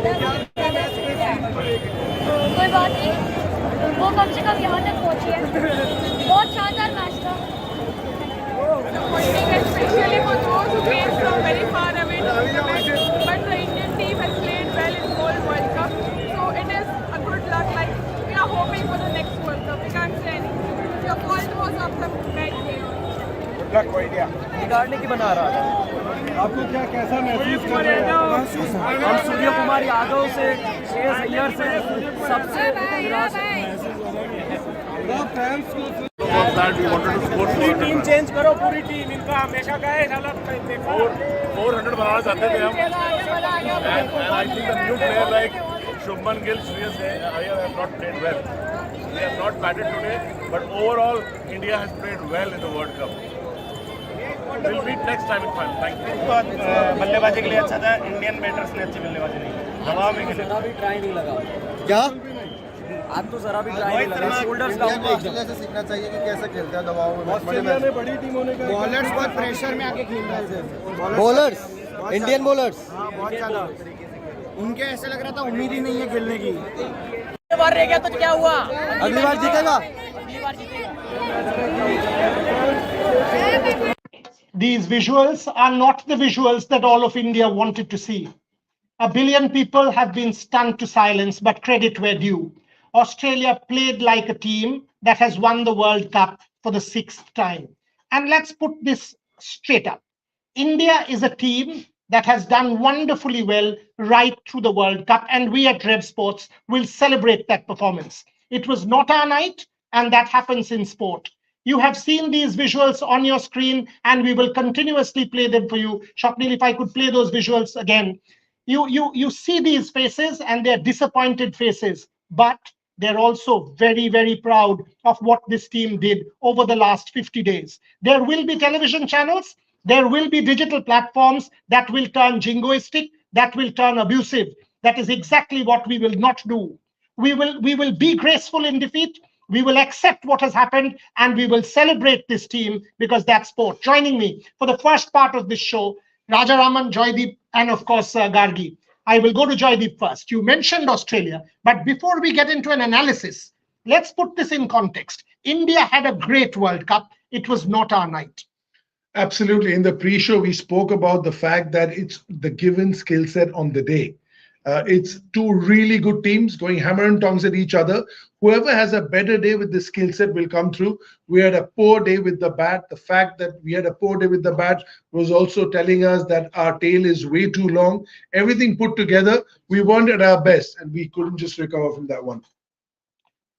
कोई बात नहीं, वो कम से कम यहाँ तक पहुँची है। बहुत शानदार मैच था। Especially for those who came from very far away to the match, but the Indian team has played well in the whole World Cup, so it is a good luck. Like we are hoping for the next World Cup. We can't say anything. Your fault was of the bad player. Good luck, India. बिगाड़ने की बना रहा था। आपको क्या कैसा महसूस कर रहे हैं? हम सूर्य कुमार यादव से, श्रेयस अय्यर से सबसे निराश हैं। पूरी टीम चेंज करो, पूरी टीम इनका हमेशा का है हालत 400 बनाना चाहते थे हम and I think the new player like Shubman Gill, Shreyas Iyer have not played well. They have not batted today, but overall India has played well in the World Cup. We'll meet next time in final. Thank you. बल्लेबाजी के लिए अच्छा था, Indian batters ने अच्छी बल्लेबाजी नहीं की, दबाव में खेले। जरा भी ट्राई नहीं लगा। क्या आज तो जरा भी ट्राई नहीं लगा। शोल्डर्स डाउन पे ऑस्ट्रेलिया से सीखना चाहिए कि कैसे खेलते हैं दबाव में। ऑस्ट्रेलिया में बड़ी टीम होने का बॉलर्स बहुत प्रेशर में आके खेल रहे थे। बॉलर्स, इंडियन बॉलर्स बहुत ज़्यादा उनके ऐसे लग रहा था उम्मीद ही नहीं है खेलने की। बार रह गया तो क्या हुआ? अगली बार जीतेगा। These visuals are not the visuals that all of India wanted to see. A billion people have been stunned to silence, but credit where due. Australia played like a team that has won the World Cup for the 6th time. And let's put this straight up. India is a team that has done wonderfully well right through the World Cup, and we at Rev Sports will celebrate that performance. It was not our night, and that happens in sport. You have seen these visuals on your screen, and we will continuously play them for you. Shopnil, if I could play those visuals again. You see these faces, and they're disappointed faces, but they're also very, very proud of what this team did over the last 50 days. There will be television channels, there will be digital platforms that will turn jingoistic, that will turn abusive. That is exactly what we will not do. We will be graceful in defeat. We will accept what has happened, and we will celebrate this team because that's sport. Joining me for the first part of this show, Rajaraman, Joydeep, and of course, Gargi. I will go to Joydeep first. You mentioned Australia, but before we get into an analysis, let's put this in context. India had a great World Cup. It was not our night. Absolutely. In the pre-show, we spoke about the fact that it's the given skill set on the day. It's two really good teams going hammer and tongs at each other. Whoever has a better day with the skill set will come through. We had a poor day with the bat. The fact that we had a poor day with the bat was also telling us that our tail is way too long. Everything put together, we weren't at our best, and we couldn't just recover from that one.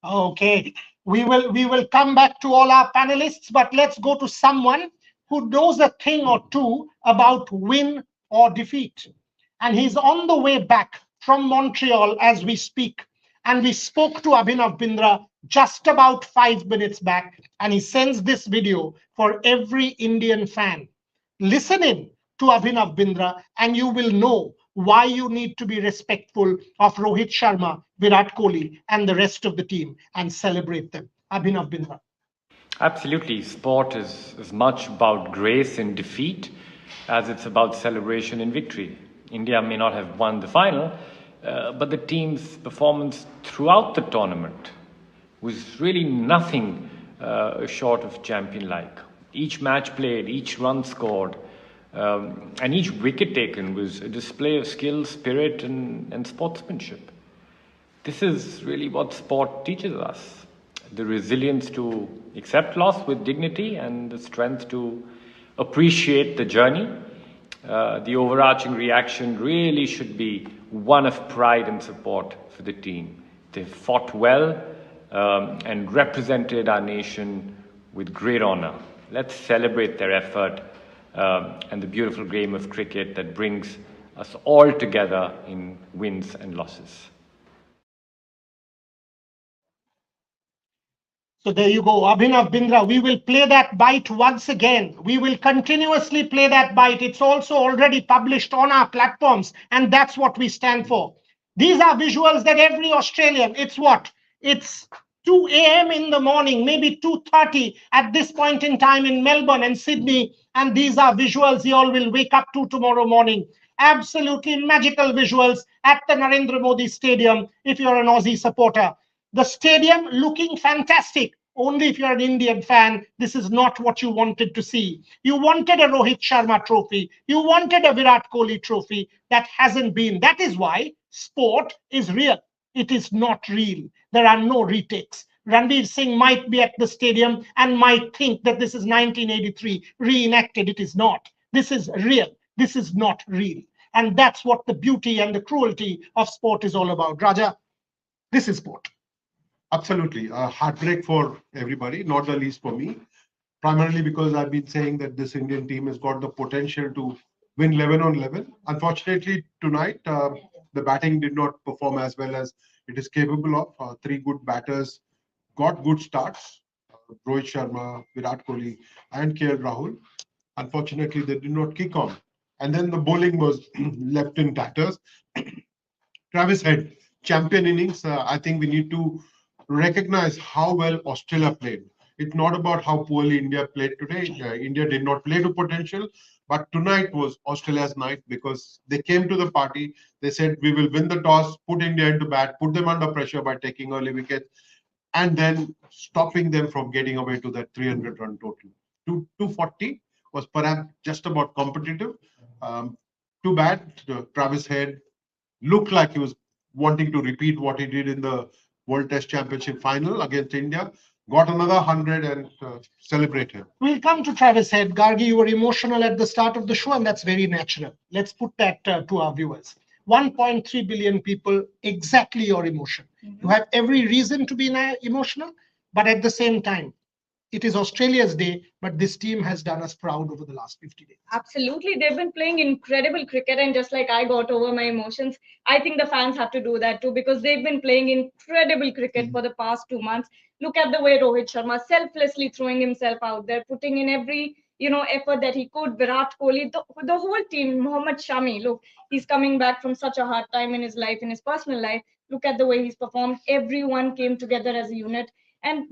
Okay, we will come back to all our panelists, but let's go to someone who knows a thing or two about win or defeat. And he's on the way back from Montreal as we speak. And we spoke to Abhinav Bindra just about 5 minutes back, and he sends this video for every Indian fan. Listen in to Abhinav Bindra, and you will know why you need to be respectful of Rohit Sharma, Virat Kohli, and the rest of the team, and celebrate them. Abhinav Bindra. Absolutely. Sport is as much about grace in defeat as it's about celebration in victory. India may not have won the final, but the team's performance throughout the tournament was really nothing short of champion-like. Each match played, each run scored, and each wicket taken was a display of skill, spirit, and sportsmanship. This is really what sport teaches us. The resilience to accept loss with dignity and the strength to appreciate the journey. The overarching reaction really should be one of pride and support for the team. They fought well and represented our nation with great honor. Let's celebrate their effort and the beautiful game of cricket that brings us all together in wins and losses. So there you go, Abhinav Bindra. We will play that bite once again. We will continuously play that bite. It's also already published on our platforms, and that's what we stand for. These are visuals that every Australian, it's what? It's 2 a.m. in the morning, maybe 2:30 at this point in time in Melbourne and Sydney, and these are visuals you all will wake up to tomorrow morning. Absolutely magical visuals at the Narendra Modi Stadium if you're an Aussie supporter. The stadium looking fantastic. Only if you're an Indian fan, this is not what you wanted to see. You wanted a Rohit Sharma trophy. You wanted a Virat Kohli trophy. That hasn't been. That is why sport is real. It is not real. There are no retakes. Ranveer Singh might be at the stadium and might think that this is 1983 reenacted. It is not. This is real. This is not real. And that's what the beauty and the cruelty of sport is all about. Raja, this is sport. Absolutely. A heartbreak for everybody, not the least for me. Primarily because I've been saying that this Indian team has got the potential to win 11 on 11. Unfortunately, tonight, the batting did not perform as well as it is capable of. Three good batters got good starts. Rohit Sharma, Virat Kohli, and KL Rahul. Unfortunately, they did not kick on. And then the bowling was left in tatters. Travis Head, champion innings. I think we need to recognize how well Australia played. It's not about how poorly India played today. India did not play to potential, but tonight was Australia's night because they came to the party. They said, we will win the toss, put India into bat, put them under pressure by taking early wickets, and then stopping them from getting away to that 300-run total. 240 was perhaps just about competitive. Too bad. Travis Head looked like he was wanting to repeat what he did in the World Test Championship final against India. Got another 100 and celebrate him. We'll come to Travis Head. Gargi, you were emotional at the start of the show, and that's very natural. Let's put that to our viewers. 1.3 billion people, exactly your emotion. You have every reason to be emotional, but at the same time, it is Australia's day, but this team has done us proud over the last 50 days. Absolutely. They've been playing incredible cricket, and just like I got over my emotions, I think the fans have to do that too, because they've been playing incredible cricket for the past 2 months. Look at the way Rohit Sharma selflessly throwing himself out there, putting in every effort that he could. Virat Kohli, the whole team. Mohammad Shami, look, he's coming back from such a hard time in his life, in his personal life. Look at the way he's performed. Everyone came together as a unit and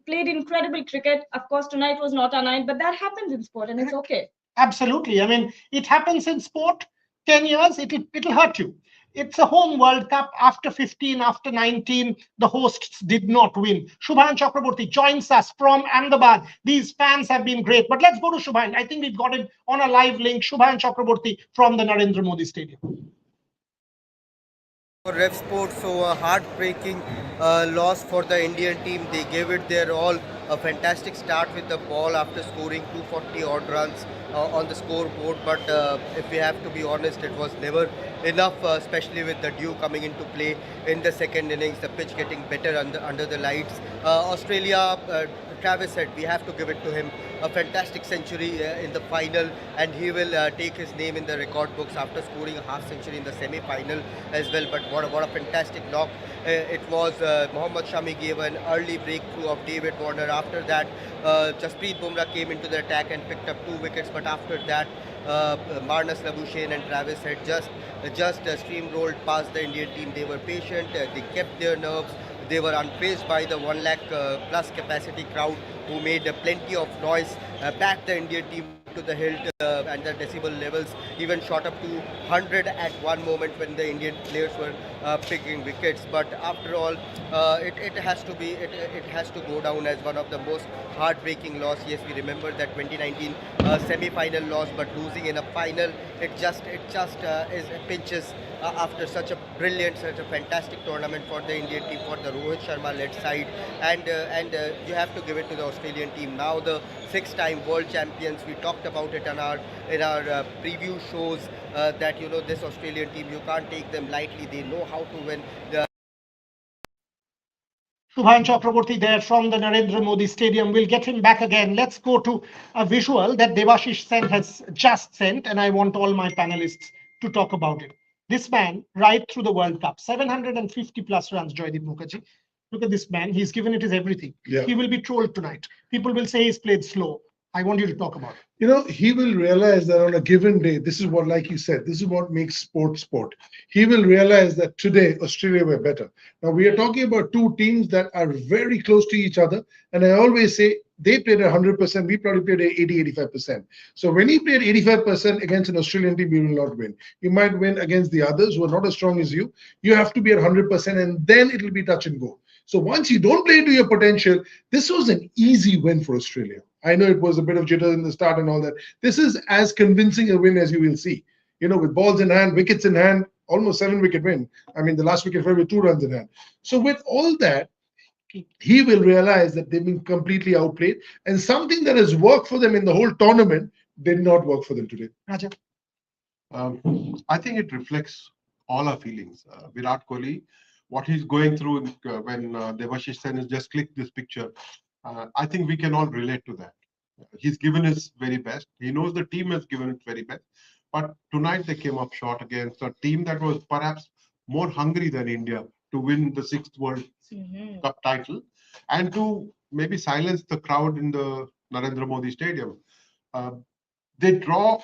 played incredible cricket. Of course, tonight was not our night, but that happens in sport, and it's okay. Absolutely. I mean, it happens in sport. 10 years, it'll hurt you. It's a home World Cup. After 15, after 19, the hosts did not win. Shubhan Chakraborty joins us from Ahmedabad. These fans have been great. But let's go to Shubhan. I think we've got him on a live link. Shubhan Chakraborty from the Narendra Modi Stadium. Rev Sports, so a heartbreaking loss for the Indian team. They gave it their all. A fantastic start with the ball after scoring 240 odd runs on the scoreboard. But if we have to be honest, it was never enough, especially with the dew coming into play in the second innings, the pitch getting better under the lights. Australia, Travis said, we have to give it to him. A fantastic century in the final, and he will take his name in the record books after scoring a half century in the semi-final as well. But what a fantastic knock it was. Mohammad Shami gave an early breakthrough of David Warner. After that, Jasprit Bumrah came into the attack and picked up 2 wickets. But after that, Marnus Labuschagne and Travis had just steamrolled past the Indian team. They were patient. They kept their nerves. They were unfazed by the 1 lakh plus capacity crowd who made plenty of noise, backed the Indian team to the hilt, and the decibel levels even shot up to 100 at one moment when the Indian players were picking wickets. But after all, it has to go down as one of the most heartbreaking loss. Yes, we remember that 2019 semi-final loss, but losing in a final, it just pinches after such a brilliant, such a fantastic tournament for the Indian team, for the Rohit Sharma led side, and you have to give it to the Australian team. Now the 6-time world champions. We talked about it in our preview shows that this Australian team, you can't take them lightly. They know how to win. Shubhan Chakraborty there from the Narendra Modi Stadium. We'll get him back again. Let's go to a visual that Devashish Sen has just sent, and I want all my panelists to talk about it. This man, right through the World Cup, 750 plus runs, Joydeep Mukherjee. Look at this man. He's given it his everything. Yeah. He will be trolled tonight. People will say he's played slow. I want you to talk about it. He will realize that on a given day, this is what, like you said, this is what makes sport. He will realize that today, Australia were better. Now, we are talking about two teams that are very close to each other. And I always say, they played at 100%, we probably played at 80-85%. So when he played 85% against an Australian team, you will not win. You might win against the others who are not as strong as you. You have to be at 100%, and then it will be touch and go. So once you don't play to your potential, this was an easy win for Australia. I know it was a bit of jitter in the start and all that. This is as convincing a win as you will see. You know, with balls in hand, wickets in hand, almost 7-wicket win. I mean, the last wicket fell with 2 runs in hand. So with all that, he will realize that they've been completely outplayed, and something that has worked for them in the whole tournament did not work for them today. Raja. I think it reflects all our feelings. Virat Kohli, what he's going through when Devashish Sen has just clicked this picture, I think we can all relate to that. He's given his very best. He knows the team has given its very best. But tonight they came up short against a team that was perhaps more hungry than India to win the 6th World Cup title and to maybe silence the crowd in the Narendra Modi Stadium. They draw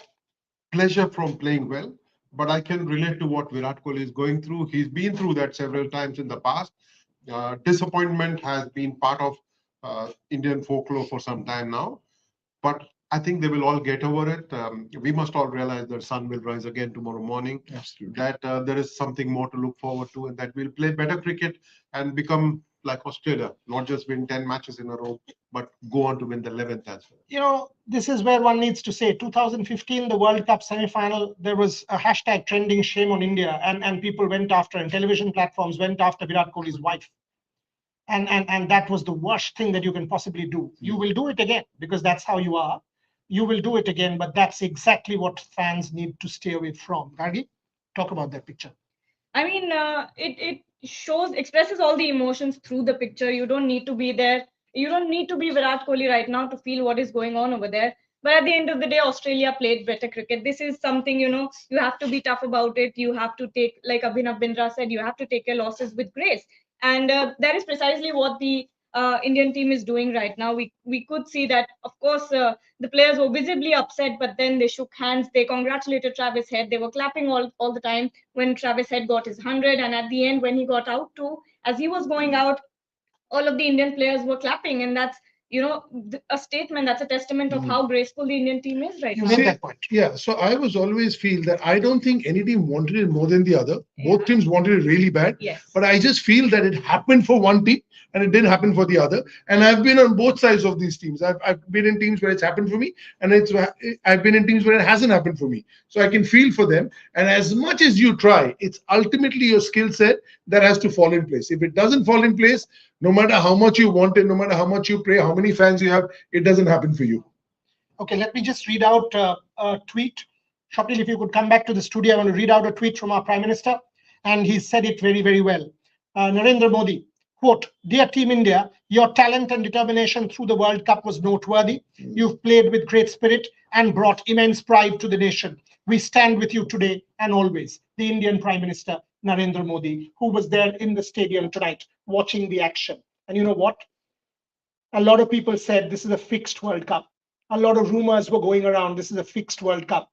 pleasure from playing well, but I can relate to what Virat Kohli is going through. He's been through that several times in the past. Disappointment has been part of Indian folklore for some time now, but I think they will all get over it. We must all realize that sun will rise again tomorrow morning. Absolutely. That there is something more to look forward to, and that we'll play better cricket and become like Australia, not just win 10 matches in a row, but go on to win the 11th as well. You know, this is where one needs to say 2015, the World Cup semi-final, there was a hashtag trending shame on India, and people went after, and television platforms went after Virat Kohli's wife. And that was the worst thing that you can possibly do. You will do it again because that's how you are. You will do it again, but that's exactly what fans need to stay away from. Gargi, talk about that picture. I mean, it expresses all the emotions through the picture. You don't need to be there. You don't need to be Virat Kohli right now to feel what is going on over there. But at the end of the day, Australia played better cricket. This is something, you have to be tough about it. You have to take, like Abhinav Bindra said, you have to take your losses with grace. And that is precisely what the Indian team is doing right now. We could see that, of course, the players were visibly upset, but then they shook hands. They congratulated Travis Head. They were clapping all the time when Travis Head got his 100. And at the end, when he got out too, as he was going out, all of the Indian players were clapping. And that's, a statement, that's a testament of how graceful the Indian team is right now. You made that point. Yeah, so I was always feel that I don't think any team wanted it more than the other. Both teams wanted it really bad. Yes. But I just feel that it happened for one team and it didn't happen for the other. And I've been on both sides of these teams. I've been in teams where it's happened for me, and I've been in teams where it hasn't happened for me. So I can feel for them. And as much as you try, it's ultimately your skill set that has to fall in place. If it doesn't fall in place, no matter how much you want it, no matter how much you pray, how many fans you have, it doesn't happen for you. Okay, let me just read out a tweet. Shopil, if you could come back to the studio, I want to read out a tweet from our Prime Minister, and he said it very, very well. Narendra Modi, quote, "Dear Team India, your talent and determination through the World Cup was noteworthy. You've played with great spirit and brought immense pride to the nation. We stand with you today and always." The Indian Prime Minister, Narendra Modi, who was there in the stadium tonight watching the action. And you know what? A lot of people said this is a fixed World Cup. A lot of rumors were going around. This is a fixed World Cup.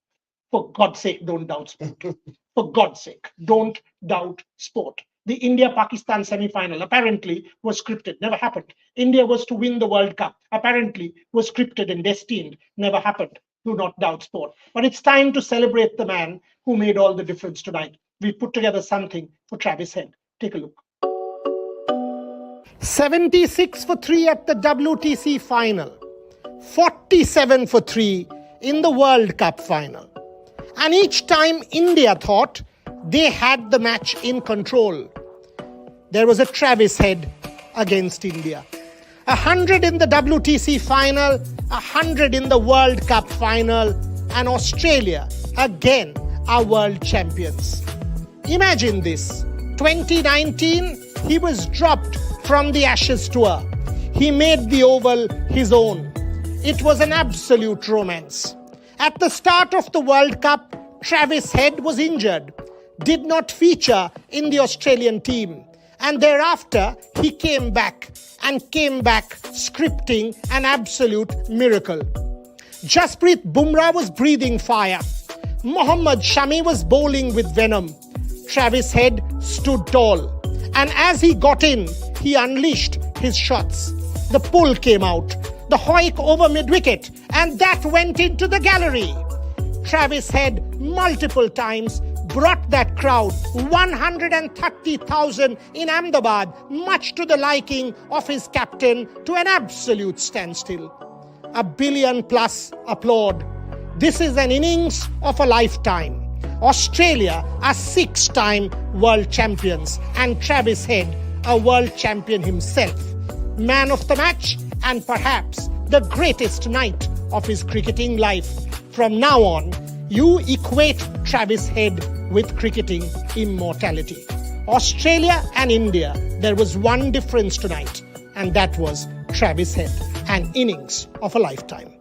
For God's sake, don't doubt sport. For God's sake, don't doubt sport. The India-Pakistan semi-final apparently was scripted, never happened. India was to win the World Cup, apparently was scripted and destined, never happened. Do not doubt sport. But it's time to celebrate the man who made all the difference tonight. We put together something for Travis Head. Take a look. 76 for 3 at the WTC final. 47 for 3 in the World Cup final. And each time India thought they had the match in control, there was a Travis Head against India. 100 in the WTC final, 100 in the World Cup final, and Australia again are world champions. Imagine this. 2019, he was dropped from the Ashes tour. He made the Oval his own. It was an absolute romance. At the start of the World Cup, Travis Head was injured, did not feature in the Australian team. And thereafter, he came back scripting an absolute miracle. Jasprit Bumrah was breathing fire. Mohammad Shami was bowling with venom. Travis Head stood tall. And as he got in, he unleashed his shots. The pull came out. the hoik over mid-wicket, and that went into the gallery. Travis Head multiple times brought that crowd, 130,000 in Ahmadabad, much to the liking of his captain, to an absolute standstill. $1 billion plus applaud. This is an innings of a lifetime. Australia are 6-time world champions, and Travis Head, a world champion himself. Man of the match, and perhaps the greatest night of his cricketing life. From now on, you equate Travis Head with cricketing immortality. Australia and India, there was one difference tonight, and that was Travis Head, an innings of a lifetime.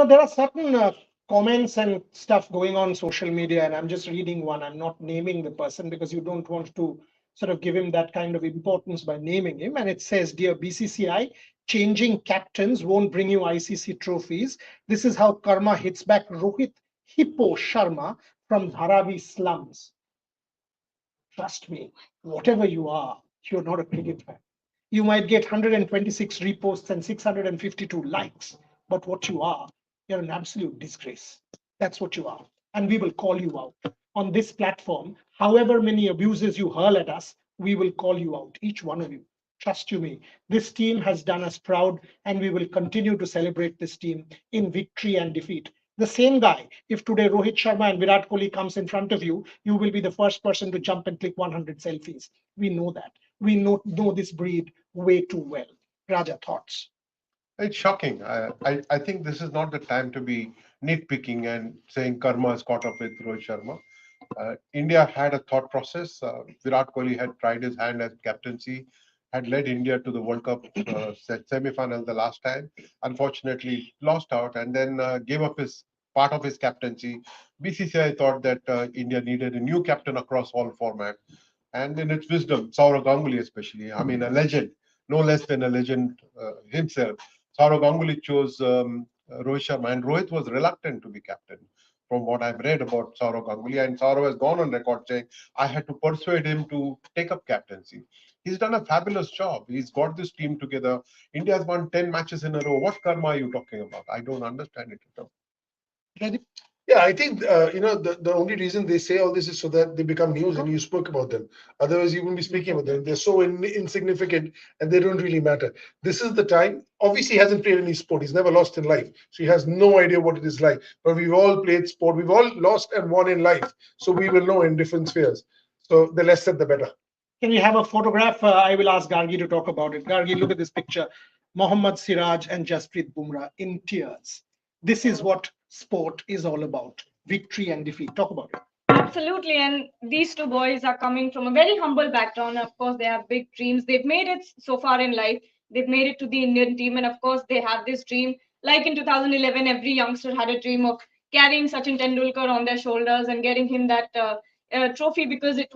There are certain comments and stuff going on social media, and I'm just reading one. I'm not naming the person because you don't want to sort of give him that kind of importance by naming him. And it says, "Dear BCCI, changing captains won't bring you ICC trophies. This is how karma hits back Rohit Hippo Sharma from Dharavi slums." Trust me, whatever you are, you're not a cricket fan. You might get 126 reposts and 652 likes, but what you are, you're an absolute disgrace. That's what you are. And we will call you out. On this platform, however many abuses you hurl at us, we will call you out, each one of you. Trust you me. This team has done us proud, and we will continue to celebrate this team in victory and defeat. The same guy, if today Rohit Sharma and Virat Kohli comes in front of you, you will be the first person to jump and click 100 selfies. We know that. We know this breed way too well. Raja, thoughts? It's shocking. I think this is not the time to be nitpicking and saying karma is caught up with Rohit Sharma. India had a thought process. Virat Kohli had tried his hand at captaincy, had led India to the World Cup semi-final the last time. Unfortunately, lost out and then gave up his part of his captaincy. BCCI thought that India needed a new captain across all formats. And in its wisdom, Sourav Ganguly especially, I mean, a legend, no less than a legend himself. Sourav Ganguly chose Rohit Sharma, and Rohit was reluctant to be captain from what I've read about Sourav Ganguly. And Sourav has gone on record saying, I had to persuade him to take up captaincy. He's done a fabulous job. He's got this team together. India has won 10 matches in a row. What karma are you talking about? I don't understand it at all. Yeah, I think, the only reason they say all this is so that they become news and you spoke about them. Otherwise, you wouldn't be speaking about them. They're so insignificant and they don't really matter. This is the time. Obviously, he hasn't played any sport. He's never lost in life. So he has no idea what it is like. But we've all played sport. We've all lost and won in life. So we will know in different spheres. So the less said, the better. Can we have a photograph? I will ask Gargi to talk about it. Gargi, look at this picture. Mohammad Siraj and Jasprit Bumrah in tears. This is what sport is all about. Victory and defeat. Talk about it. Absolutely. And these two boys are coming from a very humble background. Of course, they have big dreams. They've made it so far in life. They've made it to the Indian team. And of course, they have this dream. Like in 2011, every youngster had a dream of carrying Sachin Tendulkar on their shoulders and getting him that trophy, because it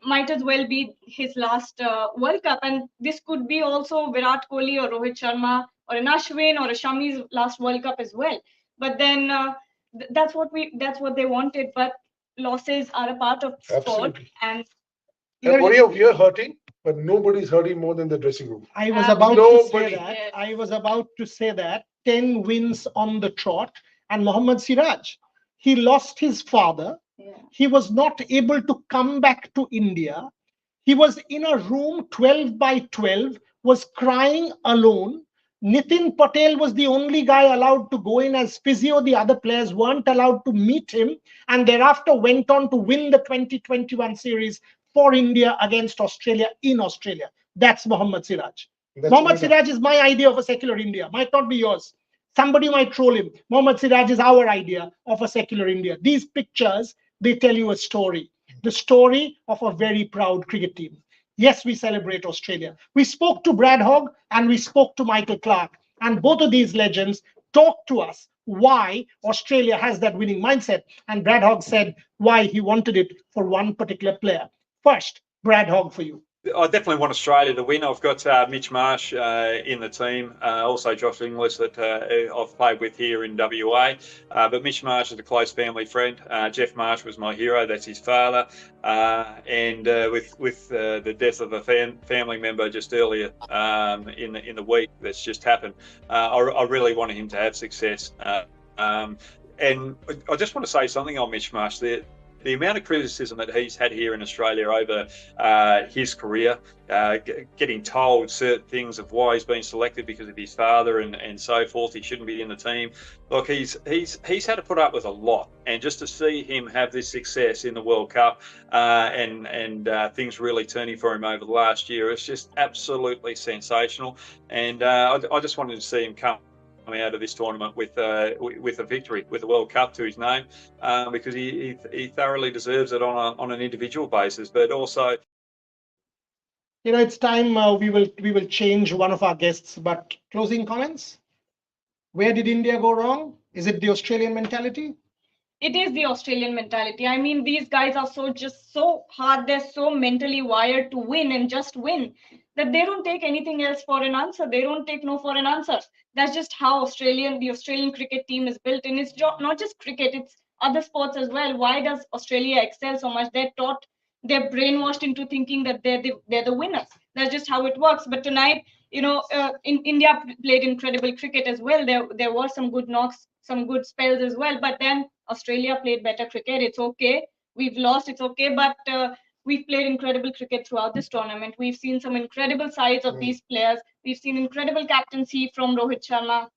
might as well be his last World Cup. And this could be also Virat Kohli or Rohit Sharma or an Ashwin or a Shami's last World Cup as well. But then that's what they wanted. But losses are a part of sport. Absolutely. And you're hurting, but nobody's hurting more than the dressing room. I was about to say that. I was about to say that 10 wins on the trot, and Mohammad Siraj, he lost his father. Yeah. He was not able to come back to India. He was in a room 12 by 12, was crying alone. Nitin Patel was the only guy allowed to go in as physio. The other players weren't allowed to meet him, and thereafter went on to win the 2021 series for India against Australia in Australia. That's Mohammad Siraj. Mohammad Siraj is my idea of a secular India. Might not be yours. Somebody might troll him. Mohammad Siraj is our idea of a secular India. These pictures, they tell you a story. The story of a very proud cricket team. Yes, we celebrate Australia. We spoke to Brad Hogg and we spoke to Michael Clarke. And both of these legends talked to us why Australia has that winning mindset. And Brad Hogg said why he wanted it for one particular player. First, Brad Hogg for you. I definitely want Australia to win. I've got Mitch Marsh in the team, also Josh Inglis that I've played with here in WA. But Mitch Marsh is a close family friend. Jeff Marsh was my hero. That's his father. And with the death of a family member just earlier in the week that's just happened, I really wanted him to have success. And I just want to say something on Mitch Marsh. The amount of criticism that he's had here in Australia over his career, getting told certain things of why he's been selected because of his father and so forth, he shouldn't be in the team. Look, he's had to put up with a lot, and just to see him have this success in the World Cup and things really turning for him over the last year, it's just absolutely sensational. And I just wanted to see him come out of this tournament with a victory, with the World Cup to his name, because he thoroughly deserves it on an individual basis, but also. It's time we will change one of our guests. But closing comments. Where did India go wrong? Is it the Australian mentality? It is the Australian mentality. I mean, these guys are so hard. They're so mentally wired to win and just win that they don't take anything else for an answer. They don't take no for an answer. That's just how the Australian cricket team is built. And it's not just cricket, it's other sports as well. Why does Australia excel so much? They're brainwashed into thinking that they're the winners. That's just how it works. But tonight, India played incredible cricket as well. There were some good knocks, some good spells as well. But then Australia played better cricket. It's okay. We've lost. It's okay. But we've played incredible cricket throughout this tournament. We've seen some incredible sides of these players. We've seen incredible captaincy from Rohit Sharma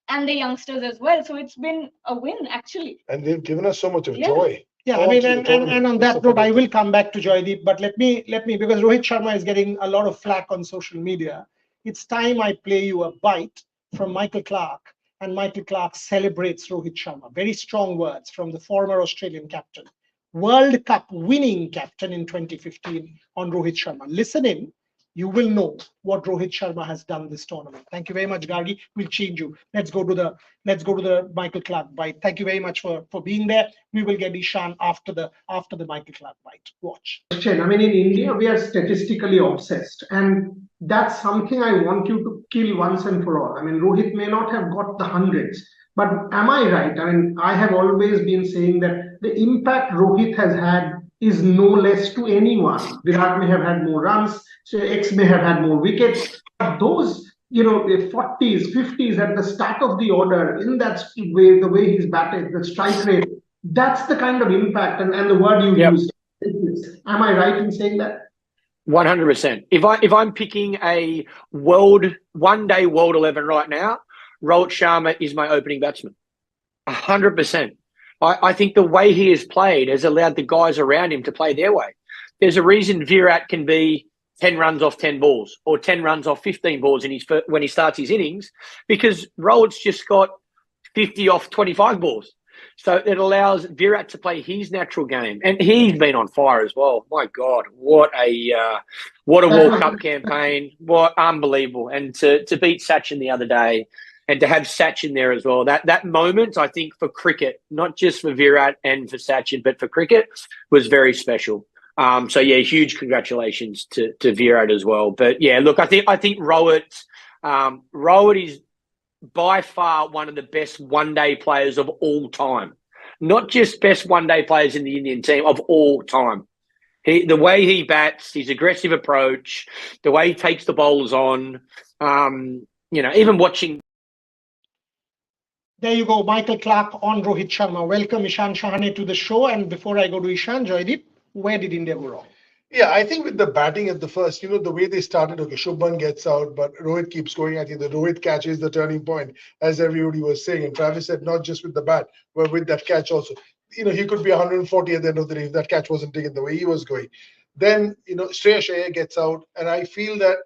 and the youngsters as well. So it's been a win, actually. And they've given us so much of joy. Yeah, I mean, and on that note, I will come back to Joydeep, but let me, because Rohit Sharma is getting a lot of flack on social media. It's time I play you a bite from Michael Clarke, and Michael Clarke celebrates Rohit Sharma. Very strong words from the former Australian captain, World Cup winning captain in 2015 on Rohit Sharma. Listen in. You will know what Rohit Sharma has done this tournament. Thank you very much, Gargi. We'll change you. Let's go to the Michael Clarke bite. Thank you very much for being there. We will get Ishan after the Michael Clarke bite. Watch. I mean, in India, we are statistically obsessed, and that's something I want you to kill once and for all. I mean, Rohit may not have got the hundreds, but am I right? I mean, I have always been saying that the impact Rohit has had is no less to anyone. Virat may have had more runs, so X may have had more wickets. But those, the 40s, 50s at the start of the order, in that way, the way he's batted, the strike rate, that's the kind of impact and the word you used. Am I right in saying that? 100%. If I'm picking a one-day world 11 right now, Rohit Sharma is my opening batsman. 100%. I think the way he has played has allowed the guys around him to play their way. There's a reason Virat can be 10 runs off 10 balls or 10 runs off 15 balls when he starts his innings, because Rohit's just got 50 off 25 balls. So it allows Virat to play his natural game. And he's been on fire as well. My God, what a World Cup campaign. What unbelievable. And to beat Sachin the other day, and to have Sachin there as well, that moment, I think, for cricket, not just for Virat and for Sachin, but for cricket, was very special. So yeah, huge congratulations to Virat as well. But yeah, look, I think Rohit is by far one of the best one-day players of all time. Not just best one-day players in the Indian team, of all time. The way he bats, his aggressive approach, the way he takes the bowlers on, even watching. There you go, Michael Clarke on Rohit Sharma. Welcome Ishan Shahane to the show. And before I go to Ishan, Joydeep, where did India go wrong? Yeah, I think with the batting at the first, the way they started, okay, Shubman gets out, but Rohit keeps going. I think the Rohit catch is the turning point, as everybody was saying. And Travis said, not just with the bat, but with that catch also. He could be 140 at the end of the day if that catch wasn't taken the way he was going. Then, Shreyas Iyer gets out, and I feel that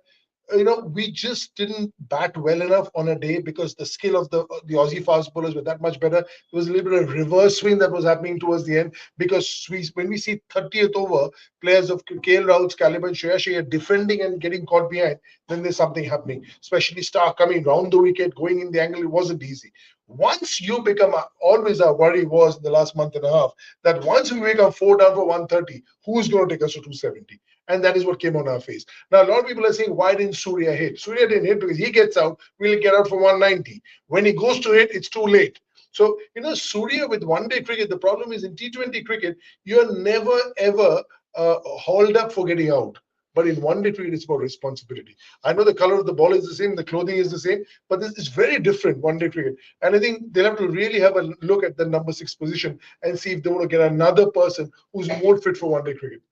we just didn't bat well enough on a day because the skill of the Aussie fast bowlers were that much better. There was a little bit of reverse swing that was happening towards the end, because when we see 30th over, players of KL Rahul's caliber and Shreyas Iyer defending and getting caught behind, then there's something happening. Especially Stark coming round the wicket, going in the angle, it wasn't easy. Once you become, always our worry was in the last month and a half, that once we become 4 down for 130, who's going to take us to 270? and that is what came on our face. Now, a lot of people are saying, why didn't Surya hit? Surya didn't hit because he gets out, we'll get out for 190. When he goes to hit, it's too late. So, Surya with one-day cricket, the problem is in T20 cricket, you're never, ever hauled up for getting out. But in one-day cricket, it's about responsibility. I know the color of the ball is the same, the clothing is the same, but this is very different, one-day cricket. And I think they'll have to really have a look at the number 6 position and see if they want to get another person who's more fit for one-day cricket.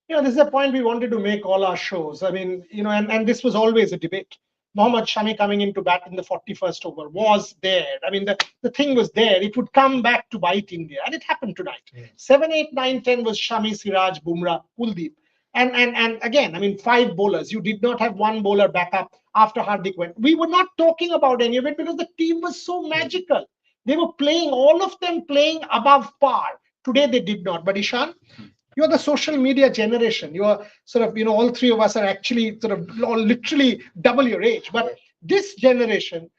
This is a point we wanted to make all our shows. I mean, and this was always a debate. Mohammad Shami coming into bat in the 41st over was there. I mean, the thing was there. It would come back to bite India, and it happened tonight. 7, 8, 9, 10 was Shami, Siraj, Bumrah, Kuldeep. And again, I mean, 5 bowlers. You did not have one bowler back up after Hardik went. We were not talking about any of it because the team was so magical. They were playing, all of them playing above par. Today they did not. But Ishan, you're the social media generation. You are sort of, all three of us are actually sort of literally double your age. But this generation,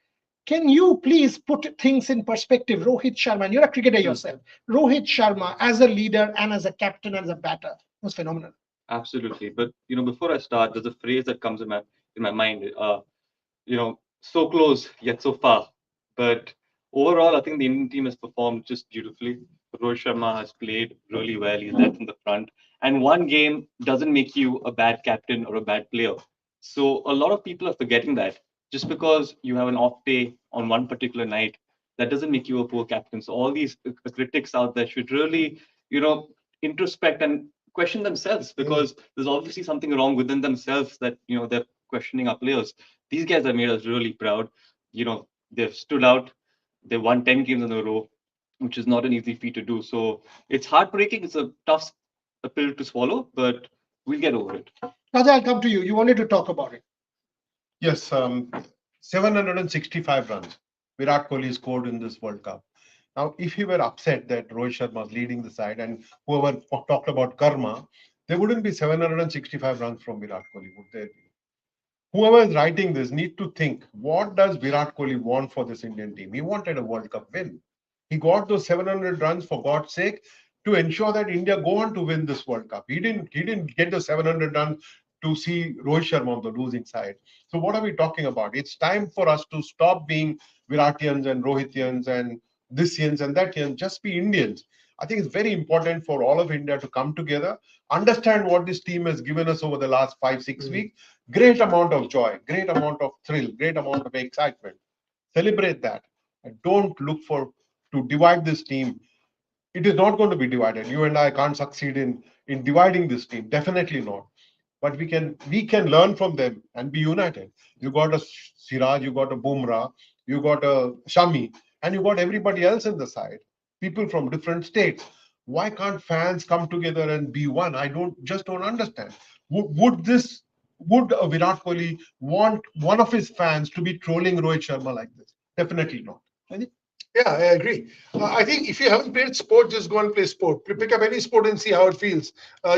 can you please put things in perspective? Rohit Sharma, and you're a cricketer yourself. Rohit Sharma as a leader and as a captain, as a batter, was phenomenal. Absolutely. But, before I start, there's a phrase that comes in my mind, so close yet so far. But overall, I think the Indian team has performed just beautifully. Rohit Sharma has played really well. He's led from the front. And one game doesn't make you a bad captain or a bad player. So a lot of people are forgetting that. Just because you have an off day on one particular night, that doesn't make you a poor captain. So all these critics out there should really, introspect and question themselves, because there's obviously something wrong within themselves that, they're questioning our players. These guys have made us really proud. They've stood out. They won 10 games in a row, which is not an easy feat to do. So it's heartbreaking. It's a tough pill to swallow, but we'll get over it. Raja, I'll come to you. You wanted to talk about it. Yes, 765 runs Virat Kohli scored in this World Cup. Now, if he were upset that Rohit Sharma is leading the side and whoever talked about karma, there wouldn't be 765 runs from Virat Kohli, would there be? Whoever is writing this need to think, what does Virat Kohli want for this Indian team? He wanted a World Cup win. He got those 700 runs, for God's sake, to ensure that India go on to win this World Cup. He didn't get the 700 runs to see Rohit Sharma on the losing side. So what are we talking about? It's time for us to stop being Viratians and Rohitians and This'ians and That'ians, just be Indians. I think it's very important for all of India to come together, understand what this team has given us over the last 5-6 weeks. Great amount of joy, great amount of thrill, great amount of excitement. Celebrate that. And don't look to divide this team. It is not going to be divided. You and I can't succeed in dividing this team. Definitely not. But we can learn from them and be united. You got a Siraj, you got a Bumrah, you got a Shami, and you got everybody else in the side. People from different states. Why can't fans come together and be one? I just don't understand. Would a Virat Kohli want one of his fans to be trolling Rohit Sharma like this? Definitely not. Yeah, I agree. I think if you haven't played sport, just go and play sport. Pick up any sport and see how it feels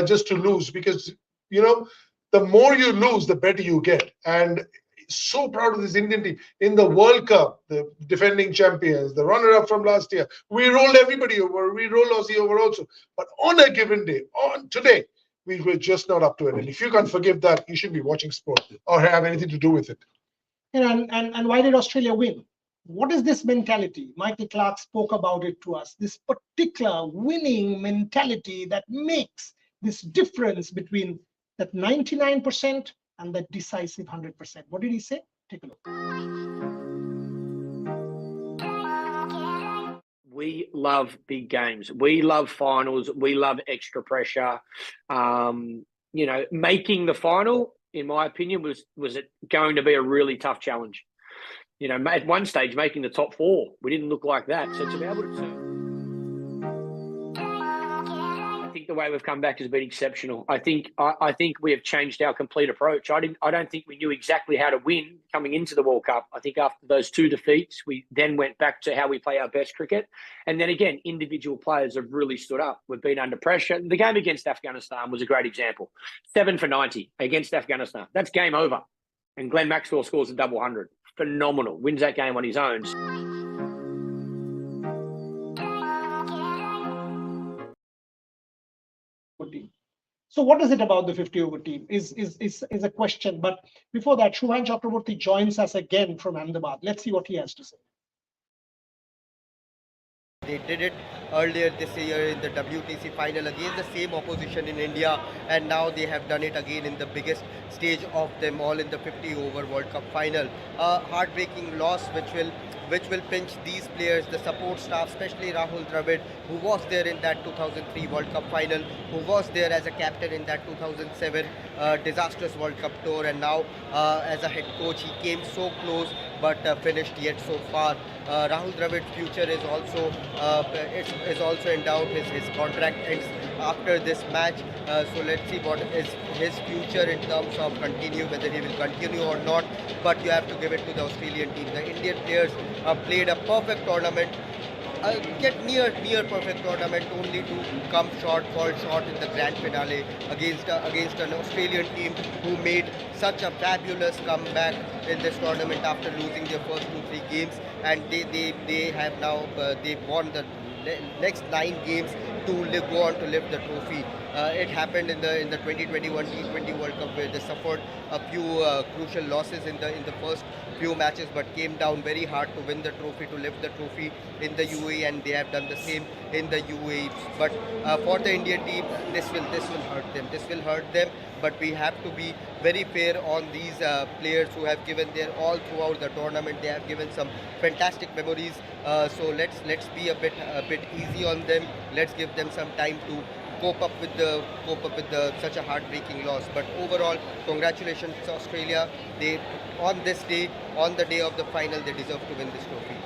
just to lose, because, the more you lose, the better you get. And so proud of this Indian team. In the World Cup, the defending champions, the runner-up from last year, we rolled everybody over. We rolled Aussie over also. But on a given day, on today, we were just not up to it. And if you can't forgive that, you should be watching sport or have anything to do with it. And why did Australia win? What is this mentality? Michael Clark spoke about it to us. This particular winning mentality that makes this difference between that 99% and that decisive 100%. What did he say? Take a look. We love big games. We love finals. We love extra pressure. Making the final, in my opinion, was it going to be a really tough challenge. At one stage, making the top 4, we didn't look like that. So to be able to I think the way we've come back has been exceptional. I think we have changed our complete approach. I don't think we knew exactly how to win coming into the World Cup. I think after those 2 defeats, we then went back to how we play our best cricket. And then again, individual players have really stood up. We've been under pressure. The game against Afghanistan was a great example. 7 for 90 against Afghanistan. That's game over. And Glenn Maxwell scores a double 100. Phenomenal. Wins that game on his own. So what is it about the 50-over team is a question. But before that, Shubhan Chakraborty joins us again from Ahmedabad. Let's see what he has to say. They did it earlier this year in the WTC final against the same opposition in India, and now they have done it again in the biggest stage of them all in the 50-over World Cup final. A heartbreaking loss which will pinch these players, the support staff, especially Rahul Dravid, who was there in that 2003 World Cup final, who was there as a captain in that 2007 disastrous World Cup tour, and now as a head coach, he came so close but finished yet so far. Rahul Dravid's future is also in doubt. His contract ends after this match, so let's see what is his future in terms of whether he will continue or not. But you have to give it to the Australian team. The Indian players played a perfect tournament. Get near perfect tournament, only to fall short in the grand finale against an Australian team who made such a fabulous comeback in this tournament after losing their first 2-3 games, and they have now they won the next 9 games to go on to lift the trophy. It happened in the 2021 T20 World Cup, where they suffered a few crucial losses in the first few matches, but came down very hard to win the trophy, to lift the trophy in the UAE, and they have done the same in the UAE. But for the Indian team, this will hurt them. This will hurt them. But we have to be very fair on these players who have given their all throughout the tournament. They have given some fantastic memories. So let's be a bit easy on them. Let's give them some time to cope up with such a heartbreaking loss. But overall, congratulations to Australia. They on the day of the final, they deserve to win this trophy.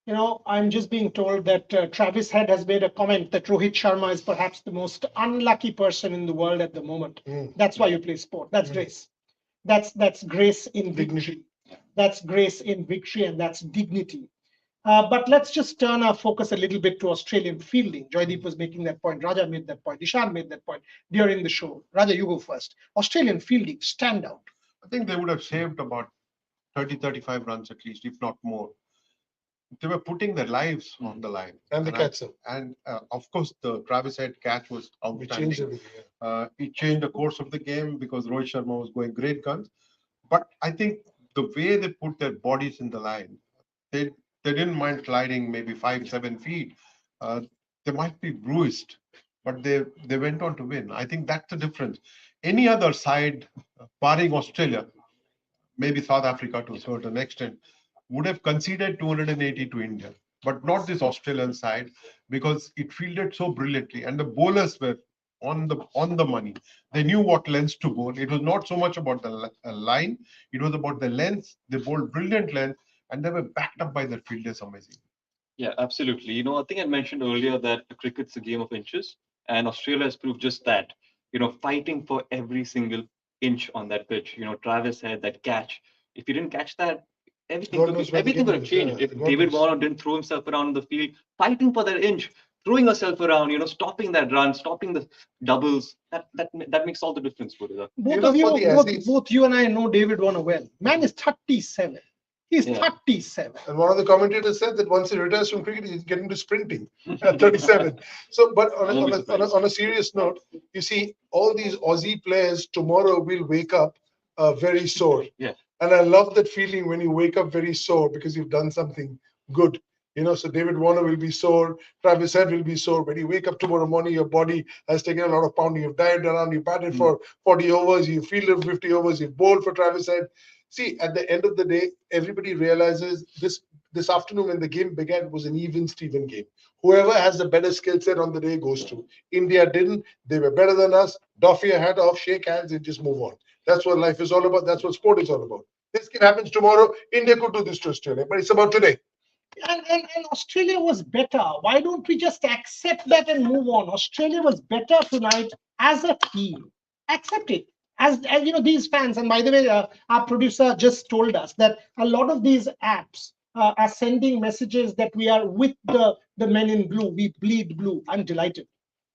You know, I'm just being told that Travis Head has made a comment that Rohit Sharma is perhaps the most unlucky person in the world at the moment. That's why you play sport. That's grace. That's grace in victory. That's grace in victory, and that's dignity. But let's just turn our focus a little bit to Australian fielding. Joydeep was making that point. Raja made that point. Ishan made that point during the show. Raja, you go first. Australian fielding, stand out. I think they would have saved about 30-35 runs at least, if not more. They were putting their lives on the line. And the catch. And of course, the Travis Head catch was outstanding. It changed everything. It changed the course of the game because Rohit Sharma was going great guns. But I think the way they put their bodies in the line, they didn't mind sliding maybe 5-7 feet. They might be bruised, but they went on to win. I think that's the difference. Any other side, barring Australia, maybe South Africa to a certain extent, would have conceded 280 to India, but not this Australian side, because it fielded so brilliantly and the bowlers were on the money. They knew what lengths to bowl. It was not so much about the line, it was about the lengths. They bowled brilliant length and they were backed up by their fielders. Amazing. Yeah, absolutely. I think I mentioned earlier that cricket's a game of inches, and Australia has proved just that. Fighting for every single inch on that pitch. Travis had that catch. If he didn't catch that, everything would have changed. If David Warner didn't throw himself around the field, fighting for that inch, throwing yourself around, stopping that run, stopping the doubles, that makes all the difference, Purida. Both you and I know David Warner well. Man is 37. He's 37. And one of the commentators said that once he retires from cricket, he's getting to sprinting at 37. So, but on a serious note, you see, all these Aussie players tomorrow will wake up very sore. Yeah. And I love that feeling when you wake up very sore because you've done something good. So David Warner will be sore, Travis Head will be sore. When you wake up tomorrow morning, your body has taken a lot of pounding. You've dived around, you batted for 40 overs, you fielded 50 overs, you bowled for Travis Head. See, at the end of the day, everybody realizes this afternoon when the game began was an even Steven game. Whoever has the better skill set on the day goes to. India didn't. They were better than us. Doff your hat off, shake hands, and just move on. That's what life is all about. That's what sport is all about. This can happen tomorrow. India could do this to Australia, but it's about today. And Australia was better. Why don't we just accept that and move on? Australia was better tonight as a team. Accept it. As these fans, and by the way, our producer just told us that a lot of these apps are sending messages that we are with the men in blue. We bleed blue. I'm delighted.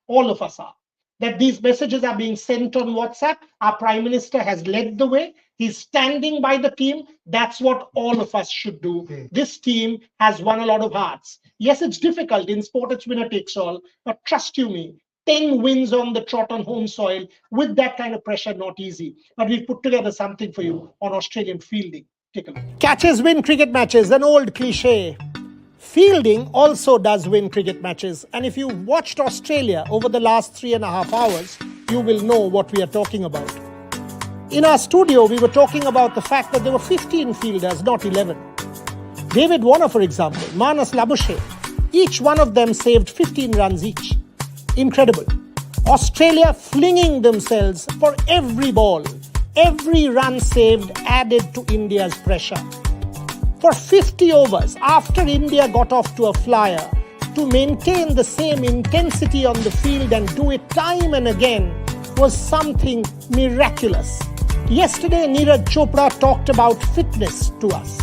All of us are. That these messages are being sent on WhatsApp. Our Prime Minister has led the way. He's standing by the team. That's what all of us should do. This team has won a lot of hearts. Yes, it's difficult. In sport, it's winner takes all. But trust you me, 10 wins on the trot on home soil with that kind of pressure, not easy. But we've put together something for you on Australian fielding. Take a look. Catches win cricket matches, an old cliche. Fielding also does win cricket matches. And if you've watched Australia over the last 3.5 hours, you will know what we are talking about. In our studio, we were talking about the fact that there were 15 fielders, not 11. David Warner, for example, Marnus Labuschagne, each one of them saved 15 runs each. Incredible. Australia flinging themselves for every ball. Every run saved added to India's pressure. For 50 overs, after India got off to a flyer, to maintain the same intensity on the field and do it time and again was something miraculous. Yesterday, Neeraj Chopra talked about fitness to us.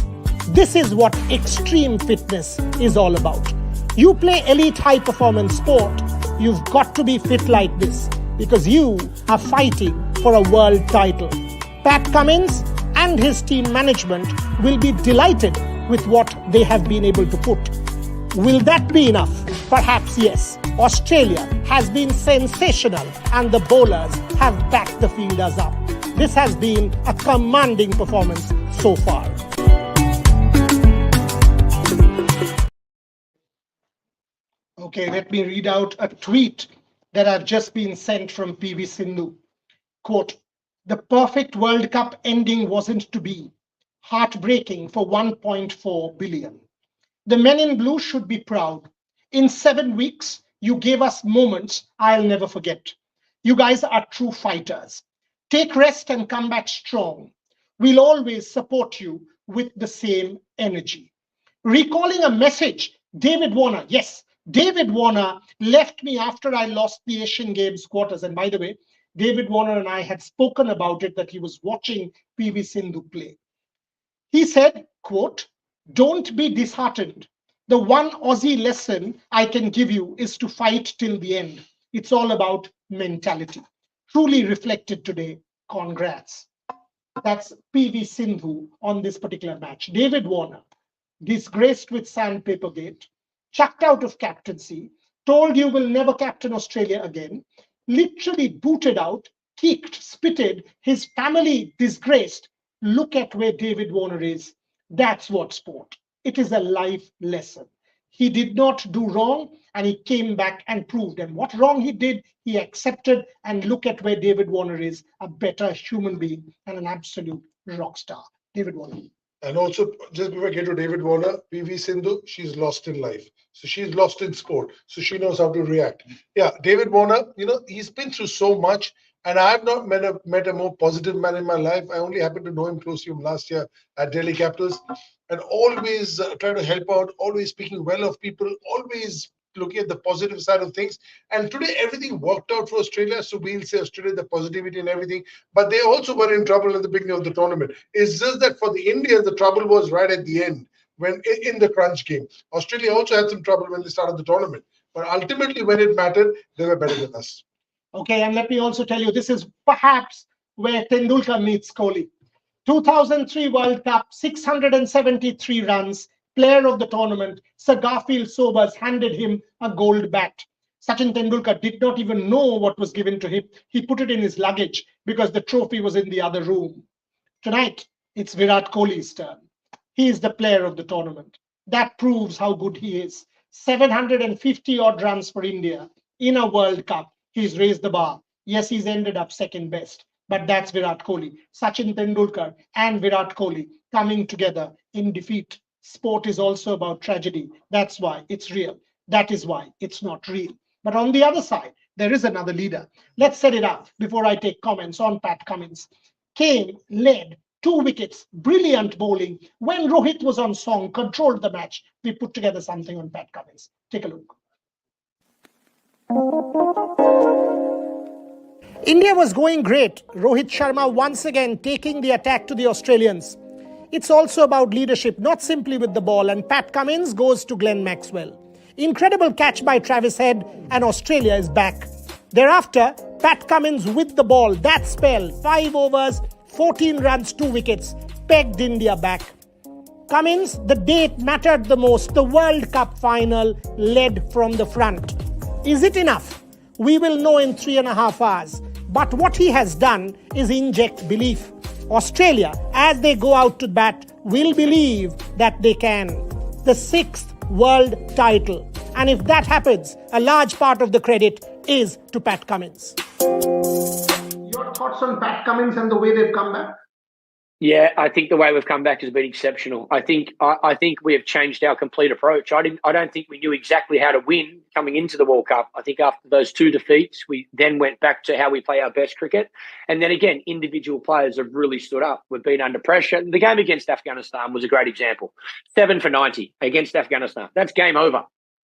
This is what extreme fitness is all about. You play elite high-performance sport, you've got to be fit like this because you are fighting for a world title. Pat Cummins and his team management will be delighted with what they have been able to put. Will that be enough? Perhaps yes. Australia has been sensational and the bowlers have backed the fielders up. This has been a commanding performance so far. Okay, let me read out a tweet that I've just been sent from PV Sindhu. Quote, "The perfect World Cup ending wasn't to be. Heartbreaking for 1.4 billion. The men in blue should be proud. In 7 weeks, you gave us moments I'll never forget. You guys are true fighters. Take rest and come back strong. We'll always support you with the same energy." Recalling a message, David Warner, yes, David Warner left me after I lost the Asian Games quarters. And by the way, David Warner and I had spoken about it, that he was watching PV Sindhu play. He said, quote, "Don't be disheartened. The one Aussie lesson I can give you is to fight till the end. It's all about mentality." Truly reflected today. Congrats. That's PV Sindhu on this particular match. David Warner, disgraced with sandpaper gate, chucked out of captaincy, told you will never captain Australia again, literally booted out, kicked, spitted, his family disgraced. Look at where David Warner is. That's what sport. It is a life lesson. He did not do wrong and he came back and proved. And what wrong he did, he accepted. And look at where David Warner is, a better human being and an absolute rock star. David Warner. And also, just before I get to David Warner, PV Sindhu, she's lost in life. So she's lost in sport. So she knows how to react. Yeah, David Warner, he's been through so much. And I have not met a more positive man in my life. I only happened to know him closely from last year at Delhi Capitals. And always trying to help out, always speaking well of people, always looking at the positive side of things. And today, everything worked out for Australia. So we'll say Australia, the positivity and everything. But they also were in trouble at the beginning of the tournament. It's just that for the Indians, the trouble was right at the end, when in the crunch game. Australia also had some trouble when they started the tournament. But ultimately, when it mattered, they were better than us. Okay, and let me also tell you, this is perhaps where Tendulkar meets Kohli. 2003 World Cup, 673 runs, player of the tournament. Sir Garfield Sobers handed him a gold bat. Sachin Tendulkar did not even know what was given to him. He put it in his luggage because the trophy was in the other room. Tonight, it's Virat Kohli's turn. He is the player of the tournament. That proves how good he is. 750 odd runs for India in a World Cup. He's raised the bar. Yes, he's ended up second best, but that's Virat Kohli. Sachin Tendulkar and Virat Kohli coming together in defeat. Sport is also about tragedy. That's why it's real. That is why it's not real. But on the other side, there is another leader. Let's set it up before I take comments on Pat Cummins. Came, led, 2 wickets, brilliant bowling. When Rohit was on song, controlled the match. We put together something on Pat Cummins. Take a look. India was going great. Rohit Sharma once again taking the attack to the Australians. It's also about leadership, not simply with the ball, and Pat Cummins goes to Glenn Maxwell. Incredible catch by Travis Head, and Australia is back. Thereafter, Pat Cummins with the ball, that spell, 5 overs, 14 runs, 2 wickets, pegged India back. Cummins, the date mattered the most, the World Cup final, led from the front. Is it enough? We will know in 3.5 hours. But what he has done is inject belief. Australia, as they go out to bat, will believe that they can. The 6th world title. And if that happens, a large part of the credit is to Pat Cummins. Your thoughts on Pat Cummins and the way they've come back? Yeah, I think the way we've come back has been exceptional. I think we have changed our complete approach. I don't think we knew exactly how to win coming into the World Cup. I think after those 2 defeats, we then went back to how we play our best cricket. And then again, individual players have really stood up. We've been under pressure. The game against Afghanistan was a great example. 7 for 90 against Afghanistan. That's game over.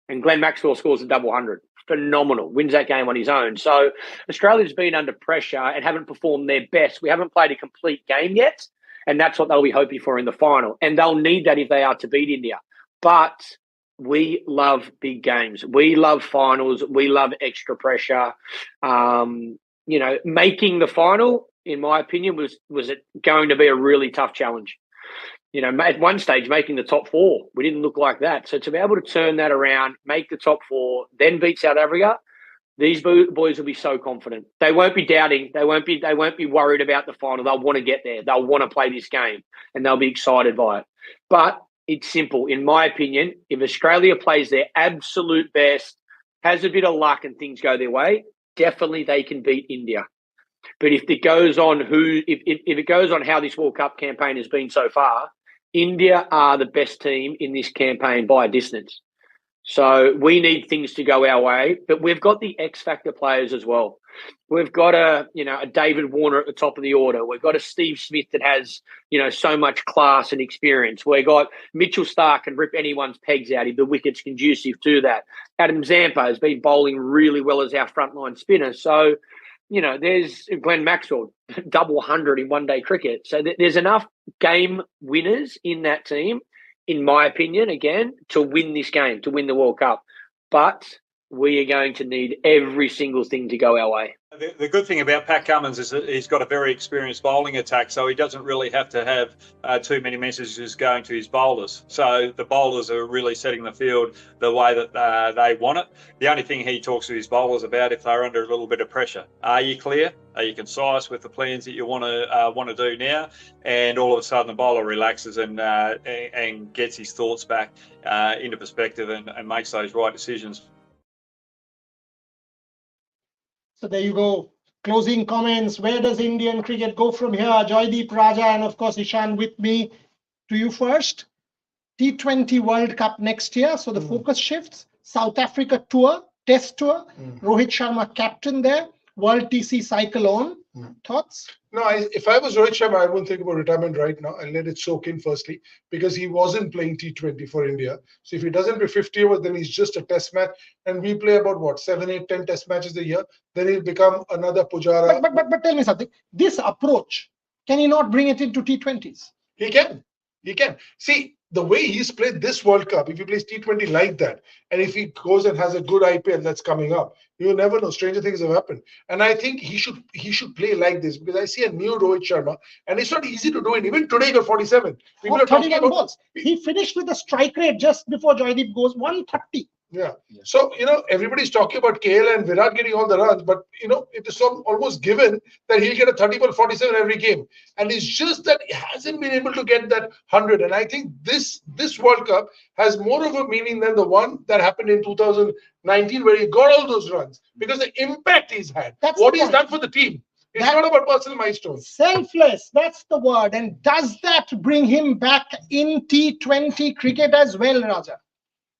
And Glenn Maxwell scores a double 100. Phenomenal. Wins that game on his own. So Australia's been under pressure and haven't performed their best. We haven't played a complete game yet. And that's what they'll be hoping for in the final. And they'll need that if they are to beat India. But we love big games. We love finals. We love extra pressure. Making the final, in my opinion, was it going to be a really tough challenge. At one stage, making the top 4, we didn't look like that. So to be able to turn that around, make the top 4, then beat South Africa, these boys will be so confident. They won't be doubting. They won't be worried about the final. They'll want to get there. They'll want to play this game, and they'll be excited by it. But it's simple, in my opinion. If Australia plays their absolute best, has a bit of luck, and things go their way, definitely they can beat India. But if it goes on how this World Cup campaign has been so far, India are the best team in this campaign by a distance. So we need things to go our way, but we've got the X factor players as well. We've got a David Warner at the top of the order. We've got a Steve Smith that has, so much class and experience. We've got Mitchell Starc can rip anyone's pegs out if the wicket's conducive to that. Adam Zampa has been bowling really well as our frontline spinner. So, there's Glenn Maxwell, double 100 in one-day cricket. So there's enough game winners in that team, in my opinion, again, to win this game, to win the World Cup. But we are going to need every single thing to go our way. The good thing about Pat Cummins is that he's got a very experienced bowling attack, so he doesn't really have to have too many messages going to his bowlers. So the bowlers are really setting the field the way that they want it. The only thing he talks to his bowlers about if they're under a little bit of pressure: are you clear? Are you concise with the plans that you want to do now? And all of a sudden, the bowler relaxes and gets his thoughts back into perspective and makes those right decisions. So there you go. Closing comments. Where does Indian cricket go from here? Joydeep, Raja, and of course Ishan with me. To you first. T20 World Cup next year. So the focus shifts. South Africa tour, test tour. Rohit Sharma captain there. World TC cycle on. Thoughts? No, if I was Rohit Sharma, I wouldn't think about retirement right now. I'll let it soak in firstly, because he wasn't playing T20 for India. So if he doesn't play 50 overs, then he's just a test match. And we play about 7, 8, 10 test matches a year. Then he'll become another Pujara. But tell me something. This approach, can he not bring it into T20s? He can. He can. See, the way he's played this World Cup, if he plays T20 like that, and if he goes and has a good IPL that's coming up, you never know. Stranger things have happened. And I think he should play like this, because I see a new Rohit Sharma, and it's not easy to do it. Even today, he got 47. People are talking about balls. He finished with a strike rate just before Joydeep goes 130. Yeah. So, everybody's talking about KL and Virat getting all the runs, but, it is almost given that he'll get a 30 ball 47 every game. And it's just that he hasn't been able to get that 100. And I think this World Cup has more of a meaning than the one that happened in 2019, where he got all those runs, because the impact he's had, what he's done for the team. It's not about personal milestones. Selfless, that's the word. And does that bring him back in T20 cricket as well, Raja?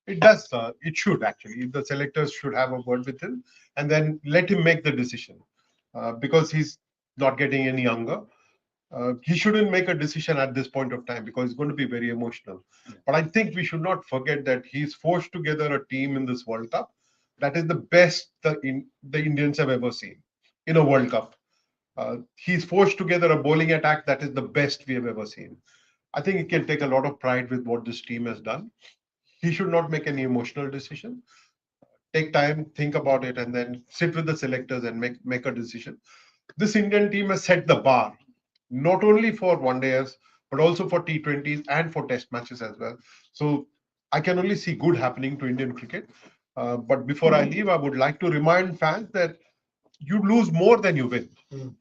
It does. It should actually. The selectors should have a word with him and then let him make the decision, because he's not getting any younger. He shouldn't make a decision at this point of time, because it's going to be very emotional. But I think we should not forget that he's forced together a team in this World Cup that is the best the Indians have ever seen in a World Cup. He's forced together a bowling attack that is the best we have ever seen. I think he can take a lot of pride with what this team has done. He should not make any emotional decision. Take time, think about it, and then sit with the selectors and make a decision. This Indian team has set the bar, not only for one-dayers, but also for T20s and for test matches as well. So I can only see good happening to Indian cricket. But before I leave, I would like to remind fans that you lose more than you win.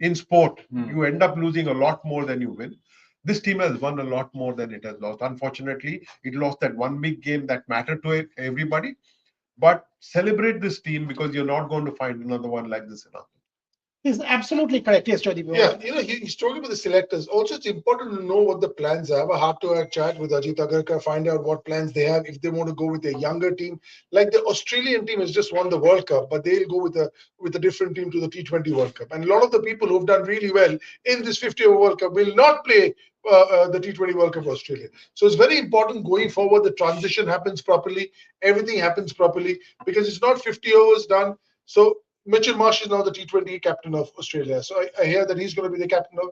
In sport, you end up losing a lot more than you win. This team has won a lot more than it has lost. Unfortunately, it lost that one big game that mattered to everybody. But celebrate this team because you're not going to find another one like this enough. He's absolutely correct. Yes, Jody. Yeah, he's talking about the selectors. Also, it's important to know what the plans are. Have a heart-to-heart chat with Ajit Agarkar, find out what plans they have. If they want to go with a younger team, like the Australian team has just won the World Cup, but they'll go with a different team to the T20 World Cup. And a lot of the people who've done really well in this 50-over World Cup will not play the T20 World Cup for Australia. So it's very important going forward. The transition happens properly, everything happens properly, because it's not 50 overs done. So Mitchell Marsh is now the T20 captain of Australia. So I hear that he's going to be the captain of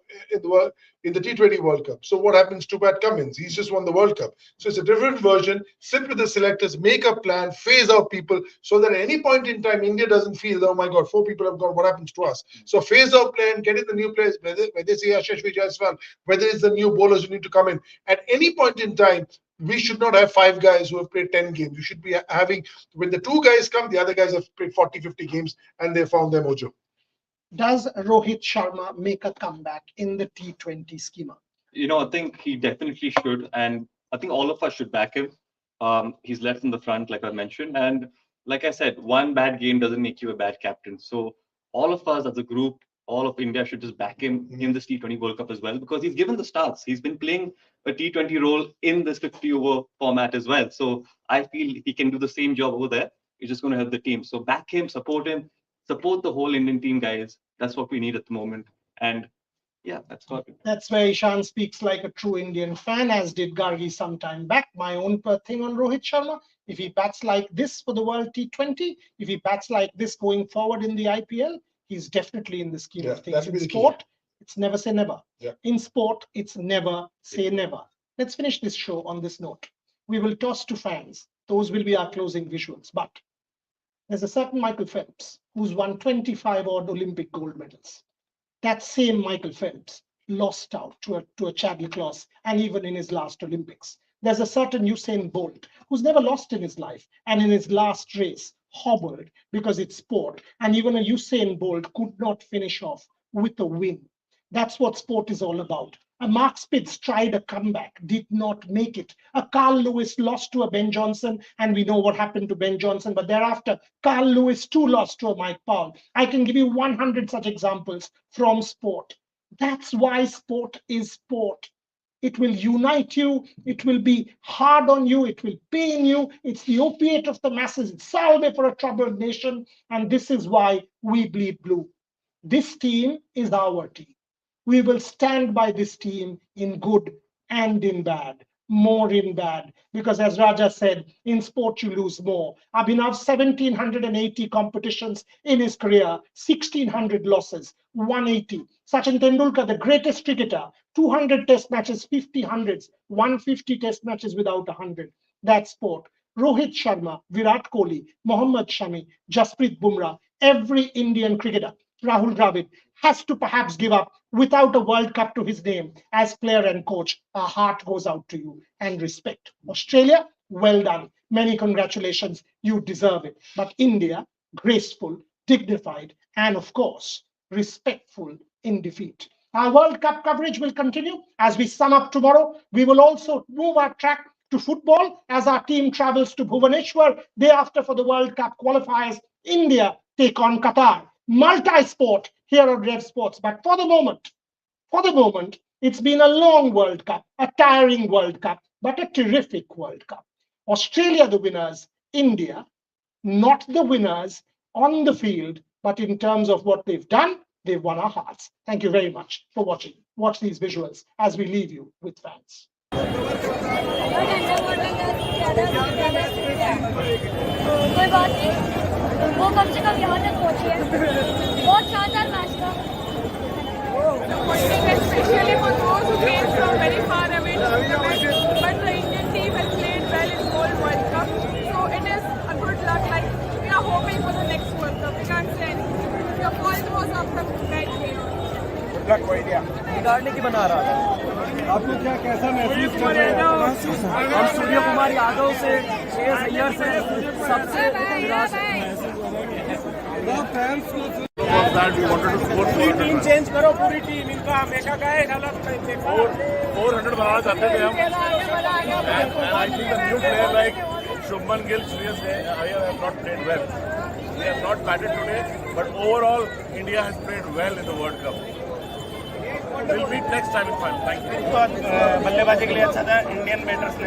in the T20 World Cup. So what happens to Pat Cummins? He's just won the World Cup. So it's a different version. Sit with the selectors, make a plan, phase out people, so that at any point in time, India doesn't feel, oh my God, 4 people have gone, what happens to us? So phase out plan, get in the new players, whether it's Yashasvi Jaiswal, whether it's the new bowlers who need to come in. At any point in time, we should not have 5 guys who have played 10 games. You should be having, when the 2 guys come, the other guys have played 40, 50 games and they found their mojo. Does Rohit Sharma make a comeback in the T20 schema? I think he definitely should. And I think all of us should back him. He's left in the front, like I mentioned. And like I said, one bad game doesn't make you a bad captain. So all of us as a group, all of India should just back him in this T20 World Cup as well, because he's given the starts. He's been playing a T20 role in this 50-over format as well. So I feel he can do the same job over there. He's just going to help the team. So back him, support the whole Indian team, guys. That's what we need at the moment. And yeah, that's what. That's where Ishan speaks like a true Indian fan, as did Gargi some time back. My own thing on Rohit Sharma. If he bats like this for the World T20, if he bats like this going forward in the IPL, he's definitely in the scheme of things. In sport, it's never say never. In sport, it's never say never. Let's finish this show on this note. We will toss to fans. Those will be our closing visuals. But there's a certain Michael Phelps who's won 25 odd Olympic gold medals. That same Michael Phelps lost out to a Chadwick loss, and even in his last Olympics. There's a certain Usain Bolt who's never lost in his life, and in his last race hobbled because it's sport, and even a Usain Bolt could not finish off with a win. That's what sport is all about. A Mark Spitz tried a comeback, did not make it. A Carl Lewis lost to a Ben Johnson, and we know what happened to Ben Johnson, but thereafter, Carl Lewis too lost to a Mike Powell. I can give you 100 such examples from sport. That's why sport is sport. It will unite you. It will be hard on you. It will pain you. It's the opiate of the masses. It's salve for a troubled nation. And this is why we bleed blue. This team is our team. We will stand by this team in good and in bad, more in bad, because as Raja said, in sport you lose more. Abhinav, 1,780 competitions in his career, 1,600 losses, 180. Sachin Tendulkar, the greatest cricketer, 200 test matches, 50 hundreds, 150 test matches without 100. That's sport. Rohit Sharma, Virat Kohli, Mohammad Shami, Jasprit Bumrah, every Indian cricketer, Rahul Dravid, has to perhaps give up without a World Cup to his name. As player and coach, our heart goes out to you and respect. Australia, well done. Many congratulations. You deserve it. But India, graceful, dignified, and of course, respectful in defeat. Our World Cup coverage will continue as we sum up tomorrow. We will also move our track to football as our team travels to Bhubaneswar day after for the World Cup qualifiers. India take on Qatar. Multi-sport here on Rev Sports. But for the moment, it's been a long World Cup, a tiring World Cup, but a terrific World Cup. Australia the winners, India not the winners on the field, but in terms of what they've done, they've won our hearts. Thank you very much for watching. Watch these visuals as we leave you with fans. कोई बात नहीं, वो कम से कम यहाँ तक पहुँची है. बहुत शानदार मैच था. Especially for those who came from very far away to tournament, but the Indian team has played well in whole World Cup, so it is a good luck. Like we are hoping for the next World Cup. We can't say anything. Your fault was of the bad game. बिगाड़ने की बना रहा था। आपको क्या कैसा महसूस कर रहे हैं? हम सूर्य कुमार यादव से, श्रेयस अय्यर से सबसे निराश हैं। टीम चेंज करो पूरी टीम, इनका हमेशा का है अलग 400 बनाना चाहते थे हम, and I think the new player like Shubman Gill, Shreyas Iyer have not played well. They have not batted today, but overall India has played well in the World Cup. We'll meet next time in final. Thank you. बल्लेबाजी के लिए अच्छा था, Indian batters ने